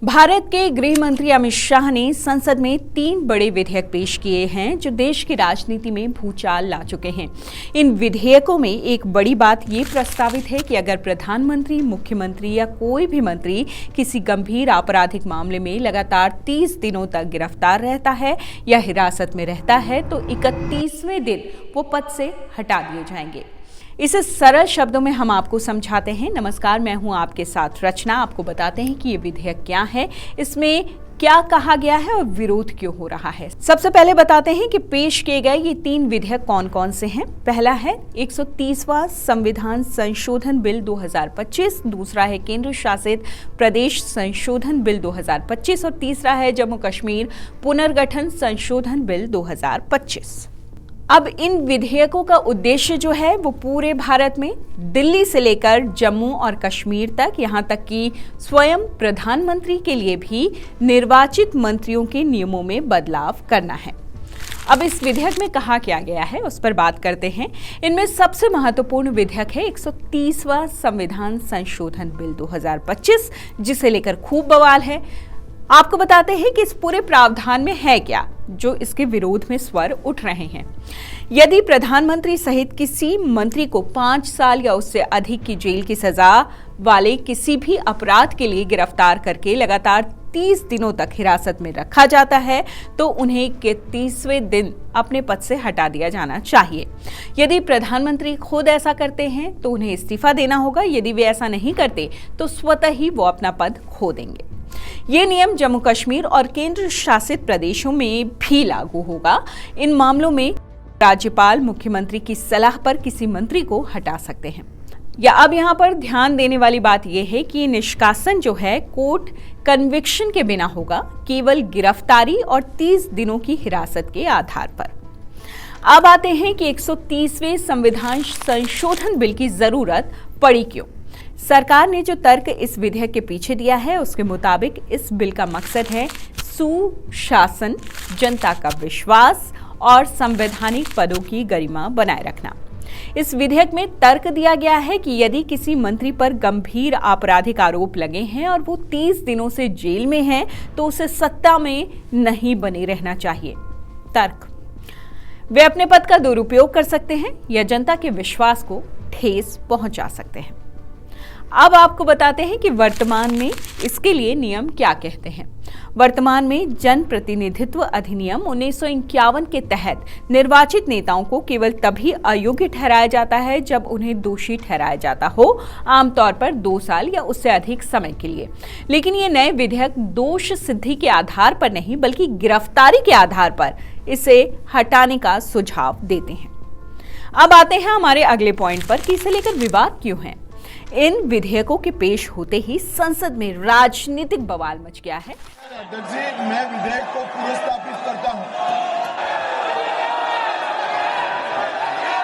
भारत के गृह मंत्री अमित शाह ने संसद में 3 बड़े विधेयक पेश किए हैं जो देश की राजनीति में भूचाल ला चुके हैं। इन विधेयकों में एक बड़ी बात ये प्रस्तावित है कि अगर प्रधानमंत्री, मुख्यमंत्री या कोई भी मंत्री किसी गंभीर आपराधिक मामले में लगातार 30 दिनों तक गिरफ्तार रहता है या हिरासत में रहता है तो 31वें दिन वो पद से हटा दिए जाएंगे। इसे सरल शब्दों में हम आपको समझाते हैं। नमस्कार, मैं हूं आपके साथ रचना। आपको बताते हैं कि ये विधेयक क्या है, इसमें क्या कहा गया है और विरोध क्यों हो रहा है। सबसे पहले बताते हैं कि पेश किए गए ये 3 विधेयक कौन कौन से हैं। पहला है 130वां संविधान संशोधन बिल 2025, दूसरा है केंद्र शासित प्रदेश संशोधन बिल 2025 और तीसरा है जम्मू कश्मीर पुनर्गठन संशोधन बिल 2025। अब इन विधेयकों का उद्देश्य जो है वो पूरे भारत में दिल्ली से लेकर जम्मू और कश्मीर तक, यहाँ तक कि स्वयं प्रधानमंत्री के लिए भी निर्वाचित मंत्रियों के नियमों में बदलाव करना है। अब इस विधेयक में कहा क्या गया है उस पर बात करते हैं। इनमें सबसे महत्वपूर्ण विधेयक है 130वां संविधान संशोधन बिल 2025, जिसे लेकर खूब बवाल है। आपको बताते हैं कि इस पूरे प्रावधान में है क्या जो इसके विरोध में स्वर उठ रहे हैं। यदि प्रधानमंत्री सहित किसी मंत्री को 5 साल या उससे अधिक की जेल की सजा वाले किसी भी अपराध के लिए गिरफ्तार करके लगातार 30 दिनों तक हिरासत में रखा जाता है तो उन्हें 31वें दिन अपने पद से हटा दिया जाना चाहिए। यदि प्रधानमंत्री खुद ऐसा करते हैं तो उन्हें इस्तीफा देना होगा। यदि वे ऐसा नहीं करते तो स्वतः ही वो अपना पद खो देंगे। ये नियम जम्मू कश्मीर और केंद्र शासित प्रदेशों में भी लागू होगा। इन मामलों में राज्यपाल मुख्यमंत्री की सलाह पर किसी मंत्री को हटा सकते हैं। या अब यहाँ पर ध्यान देने वाली बात यह है कि निष्कासन जो है कोर्ट कन्विक्शन के बिना होगा, केवल गिरफ्तारी और 30 दिनों की हिरासत के आधार पर। अब आते हैं कि 130वें संविधान संशोधन बिल की जरूरत पड़ी क्यों। सरकार ने जो तर्क इस विधेयक के पीछे दिया है उसके मुताबिक इस बिल का मकसद है सुशासन, जनता का विश्वास और संवैधानिक पदों की गरिमा बनाए रखना। इस विधेयक में तर्क दिया गया है कि यदि किसी मंत्री पर गंभीर आपराधिक आरोप लगे हैं और वो 30 दिनों से जेल में है तो उसे सत्ता में नहीं बने रहना चाहिए। तर्क, वे अपने पद का दुरुपयोग कर सकते हैं या जनता के विश्वास को ठेस पहुंचा सकते हैं। अब आपको बताते हैं कि वर्तमान में इसके लिए नियम क्या कहते हैं। वर्तमान में जन प्रतिनिधित्व अधिनियम 1951 के तहत निर्वाचित नेताओं को केवल तभी अयोग्य ठहराया जाता है जब उन्हें दोषी ठहराया जाता हो, आमतौर पर 2 साल या उससे अधिक समय के लिए। लेकिन ये नए विधेयक दोष सिद्धि के आधार पर नहीं बल्कि गिरफ्तारी के आधार पर इसे हटाने का सुझाव देते हैं। अब आते हैं हमारे अगले पॉइंट पर कि इसे लेकर विवाद क्यों है। इन विधेयकों के पेश होते ही संसद में राजनीतिक बवाल मच गया है। मैं विधेयक को पुनर्स्थापित करता हूं।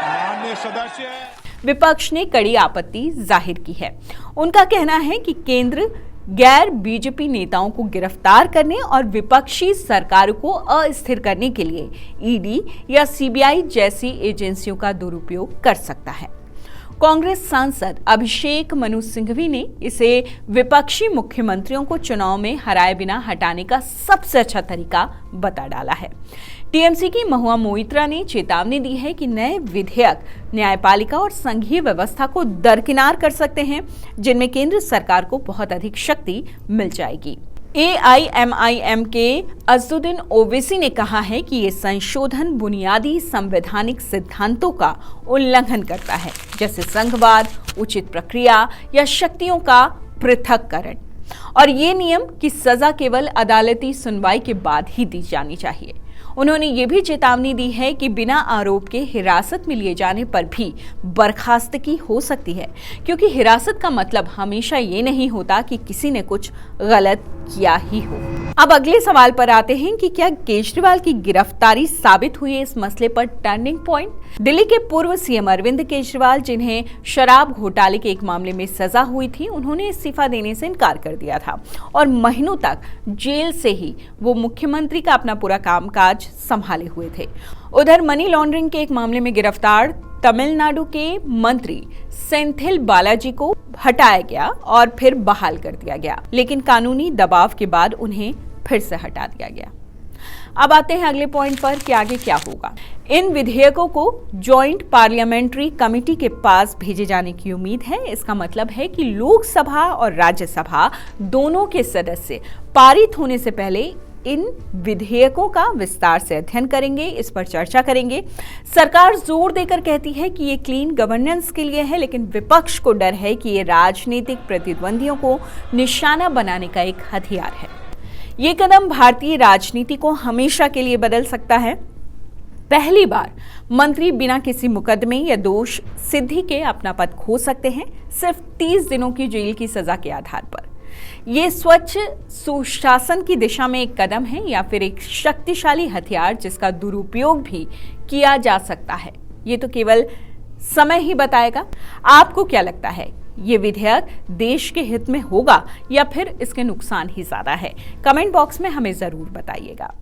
माननीय सदस्य, विपक्ष ने कड़ी आपत्ति जाहिर की है। उनका कहना है कि केंद्र गैर बीजेपी नेताओं को गिरफ्तार करने और विपक्षी सरकार को अस्थिर करने के लिए ईडी या सीबीआई जैसी एजेंसियों का दुरुपयोग कर सकता है। कांग्रेस सांसद अभिषेक मनु सिंघवी ने इसे विपक्षी मुख्यमंत्रियों को चुनाव में हराए बिना हटाने का सबसे अच्छा तरीका बता डाला है। टीएमसी की महुआ मोइत्रा ने चेतावनी दी है कि नए विधेयक न्यायपालिका और संघीय व्यवस्था को दरकिनार कर सकते हैं, जिनमें केंद्र सरकार को बहुत अधिक शक्ति मिल जाएगी। AIMIM के अज़दुद्दीन ओवैसी ने कहा है कि ये संशोधन बुनियादी संवैधानिक सिद्धांतों का उल्लंघन करता है, जैसे संघवाद, उचित प्रक्रिया या शक्तियों का पृथक्करण। और ये नियम की सजा केवल अदालती सुनवाई के बाद ही दी जानी चाहिए। उन्होंने ये भी चेतावनी दी है कि बिना आरोप के हिरासत में लिए जाने पर भी बर्खास्तगी हो सकती है, क्योंकि हिरासत का मतलब हमेशा ये नहीं होता कि किसी ने कुछ गलत किया ही हो। अब अगले सवाल पर आते हैं कि क्या केजरीवाल की गिरफ्तारी साबित हुई है इस मसले पर टर्निंग पॉइंट। दिल्ली के पूर्व सीएम अरविंद केजरीवाल, जिन्हें शराब घोटाले के एक मामले में सजा हुई थी, उन्होंने इस्तीफा देने से इनकार कर दिया था और महीनों तक जेल से ही वो मुख्यमंत्री का अपना पूरा कामकाज संभाले हुए थे। उधर मनी लॉन्ड्रिंग के एक मामले में गिरफ्तार तमिलनाडु के मंत्री सेंथिल बालाजी को हटाया गया और फिर बहाल कर दिया गया, लेकिन कानूनी दबाव के बाद उन्हें फिर से हटा दिया गया। अब आते हैं अगले पॉइंट पर कि आगे क्या होगा। इन विधेयकों को जॉइंट पार्लियामेंट्री कमेटी के पास भेजे जाने की उम्मीद है। इसका मतलब है कि लोकसभा और राज्यसभा दोनों के सदस्य पारित होने से पहले इन विधेयकों का विस्तार से अध्ययन करेंगे, इस पर चर्चा करेंगे। सरकार जोर देकर कहती है कि ये क्लीन गवर्नेंस के लिए है, लेकिन विपक्ष को डर है कि ये राजनीतिक प्रतिद्वंदियों को निशाना बनाने का एक हथियार है। ये कदम भारतीय राजनीति को हमेशा के लिए बदल सकता है। पहली बार मंत्री बिना किसी मुकदमे या दोष सिद्धि के अपना पद खो सकते हैं, सिर्फ 30 दिनों की जेल की सजा के आधार पर। ये स्वच्छ सुशासन की दिशा में एक कदम है या फिर एक शक्तिशाली हथियार जिसका दुरुपयोग भी किया जा सकता है, ये तो केवल समय ही बताएगा। आपको क्या लगता है, ये विधेयक देश के हित में होगा या फिर इसके नुकसान ही ज्यादा है? कमेंट बॉक्स में हमें जरूर बताइएगा।